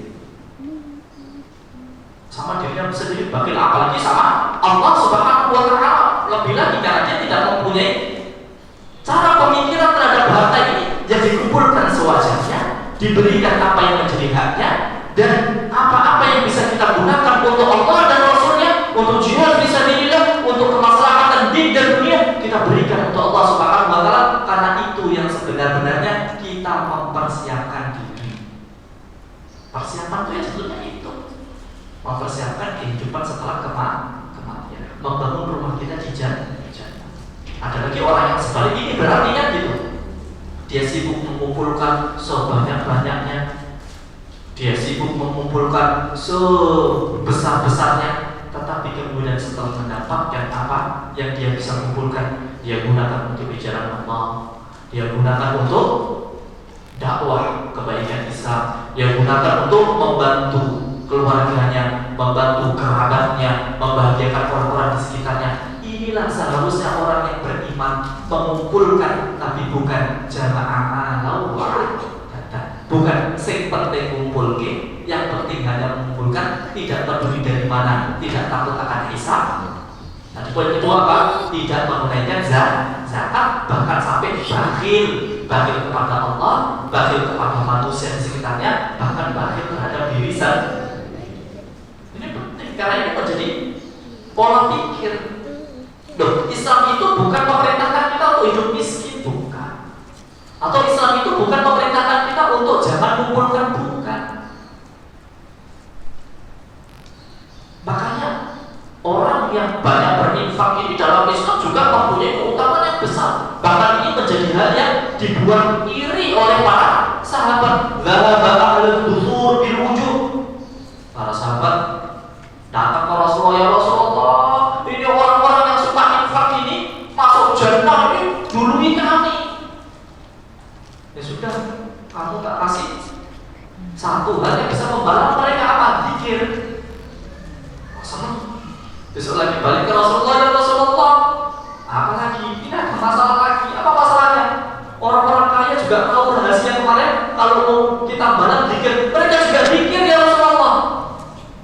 Sama dirinya sendiri bakil, apalagi sama Allah Subhanahu wa Ta'ala. Lebih lagi karena dia tidak mempunyai cara pemikiran terhadap harta ini yang dikumpulkan sewajarnya, diberikan apa yang menjadi haknya, dan apa-apa yang bisa kita gunakan untuk Allah dan Rasulnya, untuk jihad fisabilillah, untuk kemaslahatan din dan dunia, kita berikan untuk Allah Subhanahu wa Ta'ala, karena itu yang sebenar-benarnya kita mempersiapkan diri. Persiapan itu ya sebetulnya itu mempersiapkan kehidupan setelah kematian, membangun rumah kita di jannah. Ada lagi orang yang sebalik ini berarti gitu. Dia sibuk mengumpulkan sebanyak-banyaknya, dia sibuk mengumpulkan sebesar-besarnya, tetapi kemudian setelah mendapatkan apa yang dia bisa kumpulkan, dia gunakan untuk bicara Allah, dia gunakan untuk dakwah kebaikan Islam, dia gunakan untuk membantu keluarganya, membantu kerabatnya, membahagiakan orang-orang di sekitarnya. Inilah seharusnya orang yang beriman, mengumpulkan, tapi bukan jamaah bukan sing penting kumpul ke, yang penting hanya mengumpulkan, tidak peduli dari mana, tidak takut akan hisab. Nah, poin kedua apa? Tidak menunaikan zakat, bahkan sampai bakhil kepada Allah, bakhil kepada manusia di sekitarnya, bahkan bakhil terhadap diri sendiri. Karena ini menjadi pola pikir. Loh, Islam itu bukan memerintahkan kita untuk hidup miskin, bukan. Atau Islam itu bukan memerintahkan kita untuk jangan kumpulkan, bukan. Makanya orang yang banyak berinfak ini dalam Islam juga mempunyai keutamaan yang besar. Bahkan ini menjadi hal yang dibuat iri oleh para sahabat. Dhahaba ahlul dusur bil wujud. Para sahabat datang ke Rasulullah, ya Rasulullah, ini orang-orang yang suka infak ini masuk jannah ini dului kami. Ya sudah, kamu tak kasih satu hal yang bisa membalas mereka, apa? Zikir. Senang. Besok lagi balik ke Rasulullah, ya Rasulullah, apa lagi? Ini ada masalah lagi. Apa masalahnya? Orang-orang kaya juga tahu rahasia kemarin. Kalau mau kita balas zikir, mereka juga zikir, ya Rasulullah.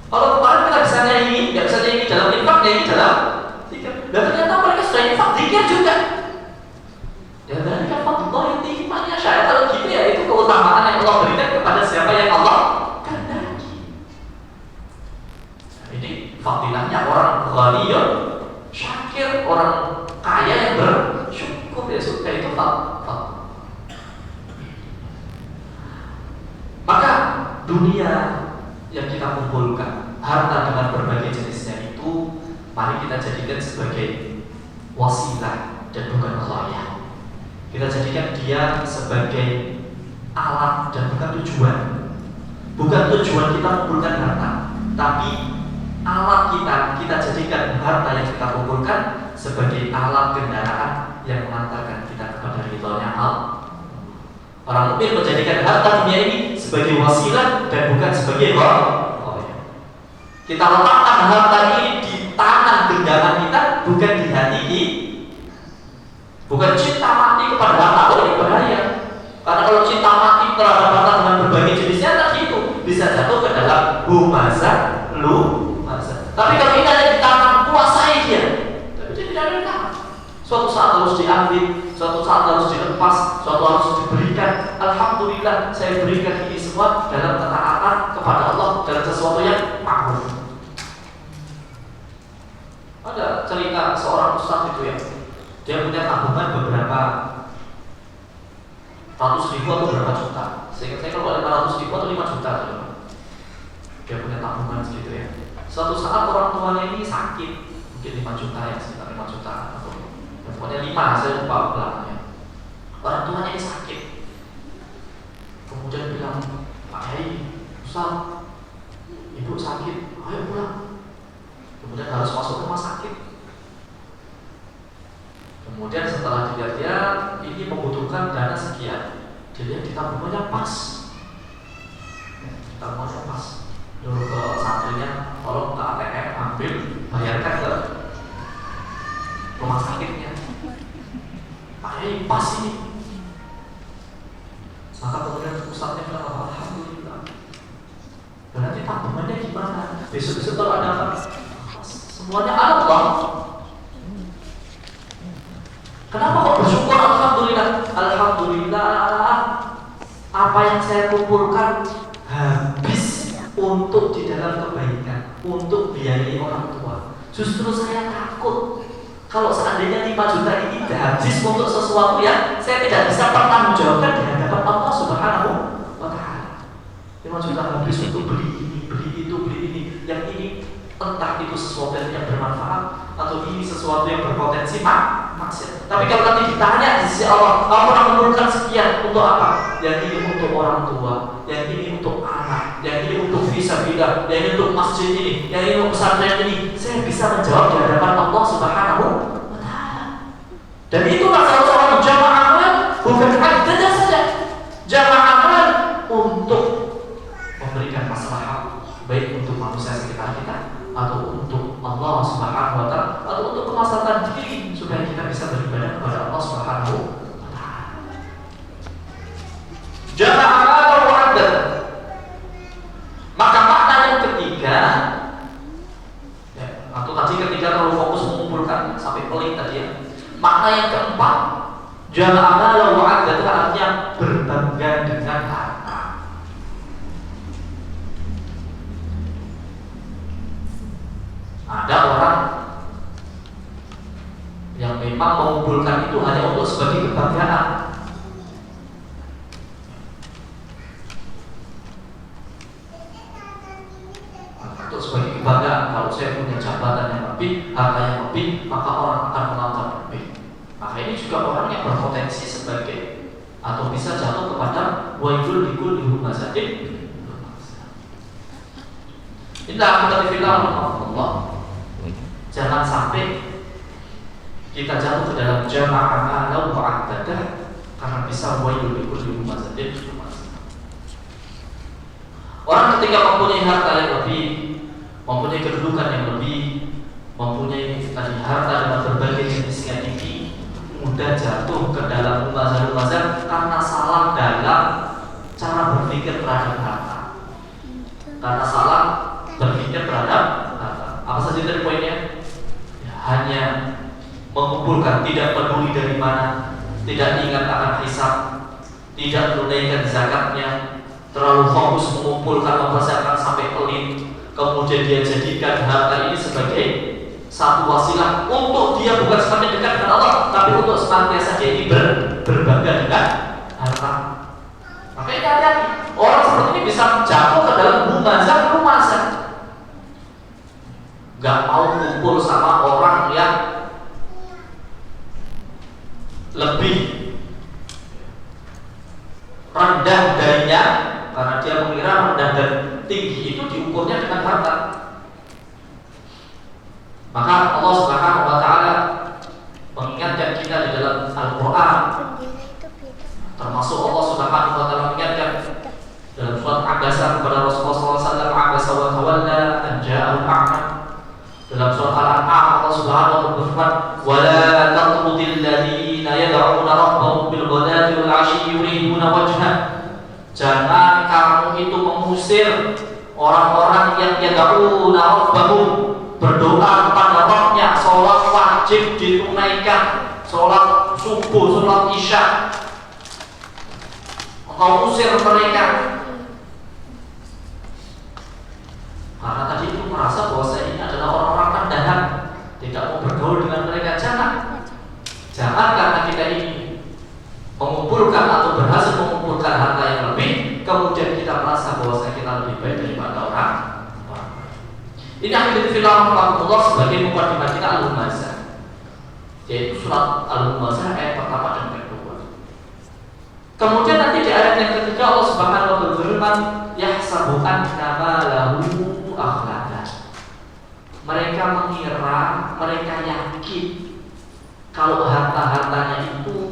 Kalau kemarin kita bisa nyanyi, nggak bisa nyanyi dalam infak, nyanyi dalam zikir. Dan ternyata mereka sudah infak, zikir juga. Dan dari Allah yang tingginya syariat kalau gitu ya, itu keutamaan yang Allah berikan kepada siapa yang Allah kehendaki. Nah, ini fadilahnya orang ghaniyun syakir, orang kaya yang bersyukur, ya sudah, itu fadil. Maka dunia yang kita kumpulkan, harta dengan berbagai jenisnya itu, mari kita jadikan sebagai wasilah dan bukan ghayah. Kita jadikan dia sebagai alat dan bukan tujuan. Bukan tujuan kita kumpulkan harta, tapi alat kita jadikan harta yang kita kumpulkan sebagai alat kendaraan yang mengantarkan kita kepada ridhonya Allah. Orang mukmin menjadikan harta dunia ini sebagai wasilah dan bukan sebagai ghayah. Kita letakkan harta ini di tangan genggaman kita, bukan di hati kita. Bukan cinta mati kepada harta, ini bahaya. Karena kalau cinta mati terhadap harta dengan berbagai jenisnya, tadi itu bisa jatuh ke dalam humazah, lumazah. Tapi kalau ini ada di tangan, kuasai dia. Tapi dia tidak ada di tangan. Suatu saat harus diambil, suatu saat harus dilepas, suatu harus diberikan. Alhamdulillah, saya berikan ini semua dalam ketaatan kepada Allah, dalam sesuatu yang ma'ruf. Ada cerita seorang ustaz itu ya, dia punya tabungan beberapa ratus ribu atau berapa juta. Saya kalau 500 ribu atau 5 juta coba. Dia punya tabungan segitu ya. Suatu saat orang tuanya ini sakit, mungkin 5 juta ya, sekitar 5 juta atau pokoknya 5, saya lupa belakangnya. Orang tuanya ini sakit. Kemudian bilang, Pak Yai, Ustaz, ibu sakit. ayo pulang. Kemudian harus masuk rumah sakit. Kemudian setelah dilihat ini membutuhkan dana sekian, dilihat di tabungannya pas, tabungannya pas. Dulu ke santrinya, tolong ke ATM ambil, bayarkan ke rumah sakitnya. Ini pas ini. Maka kemudian ustadznya bilang, alhamdulillah. Berarti tabungannya gimana? Besok-besok kalau ada apa? Semuanya Allah. Kenapa kok bersyukur? Alhamdulillah. Alhamdulillah. Apa yang saya kumpulkan habis untuk di dalam kebaikan, untuk biayai orang tua. Justru saya takut kalau seandainya 5 juta ini habis untuk sesuatu yang saya tidak bisa pertanggungjawabkan di hadapan Allah Subhanahu wa Ta'ala. 5 juta habis untuk beli ini, beli itu, beli ini. Yang ini entah itu sesuatu yang bermanfaat atau ini sesuatu yang berpotensi maksiat. Tapi kalau nanti ditanya di sisi Allah, kamu pernah mengumpulkan sekian untuk apa? Yang ini untuk orang tua, yang ini untuk anak, yang ini untuk fisabilillah, yang ini untuk masjid ini, yang ini untuk pesantren ini. Saya bisa menjawab di hadapan Allah Subhanahu wa Ta'ala. Dan itulah salah seorang jamaah amal, bukan hanya saja jamaah amal untuk memberikan maslahat baik untuk manusia sekitar kita atau untuk Allah Subhanahu wa Ta'ala atau untuk kemaslahatan diri supaya kita bisa beribadah kepada Allah Subhanahu wa Ta'ala. Jamaah wa'adat. Maka makna yang ketiga ya, atau tadi ketika terlalu fokus mengumpulkan sampai pelik tadi ya. Makna yang keempat, jamaah wa'adat artinya berbangga dengan harta. Ada orang yang memang mengumpulkan itu hanya untuk sebagai kebanggaan. Untuk sebagai kebanggaan, kalau saya punya jabatan yang lebih, harta yang lebih, maka orang akan menganggap lebih. Maka ini juga orang yang berpotensi sebagai atau bisa jatuh kepada wailul likulli humazatin. Inilah kata firman Allah. Jangan sampai kita jatuh ke dalam jamaah amal wa'adadah karena bisa wailul likulli humazatin. Orang ketika mempunyai harta yang lebih, mempunyai kedudukan yang lebih, mempunyai tadi harta dengan berbagai jenisnya ini, mudah jatuh ke dalam humazah karena salah dalam cara berpikir terhadap harta. Karena salah berpikir terhadap harta. Apa saja tadi poinnya? Ya, hanya mengumpulkan, tidak peduli dari mana, tidak ingat akan hisab, tidak menunaikan zakatnya, terlalu fokus mengumpulkan, mempersiapkan sampai pelit, kemudian dia jadikan harta ini sebagai satu wasilah untuk dia bukan semakin dekat dengan Allah, tapi untuk senantiasa dia ini berbangga dengan harta. Maka hati-hati, orang seperti ini bisa jatuh ke dalam humazah. Gak mau kumpul sama orang yang lebih rendah darinya, karena dia mengira rendah dan tinggi itu diukurnya dengan harta. Maka Allah Subhanahu wa Ta'ala mengingatkan kita di dalam Al-Quran, termasuk Allah Subhanahu wa Ta'ala mengingatkan dalam surat Abasa kepada Rasulullah SAW, Abasa wa tawalla an ja'al a'ma. Dalam surat Al-An'am Allah Subhanahu wa Ta'ala berfirman, wala taqudil ladina yad'una rabbahum bil ghadati wal 'ashyi yuriduna wajhah. Jangan kamu itu mengusir orang-orang yang yad'una rabbahum, berdoa kepada Rabbnya, sholat wajib ditunaikan, sholat subuh, sholat isya. Engkau usir mereka karena tadi itu merasa bahwa saya ini adalah orang-orang rendahan, tidak mau bergaul dengan mereka. Jangan karena kita ini mengumpulkan atau berhasil mengumpulkan harta yang lebih, kemudian kita merasa bahwa kita lebih baik daripada orang. Ini akhirnya film Allah sebagai mukadimah kita Al-Humazah, yaitu surat Al-Humazah ayat pertama dan kedua. Kemudian nanti di ayat yang ketiga Allah Subhanahu wa Ta'ala berfirman, yahsabu anna malahu akhlada. Mereka mengira, mereka yakin kalau harta-hartanya itu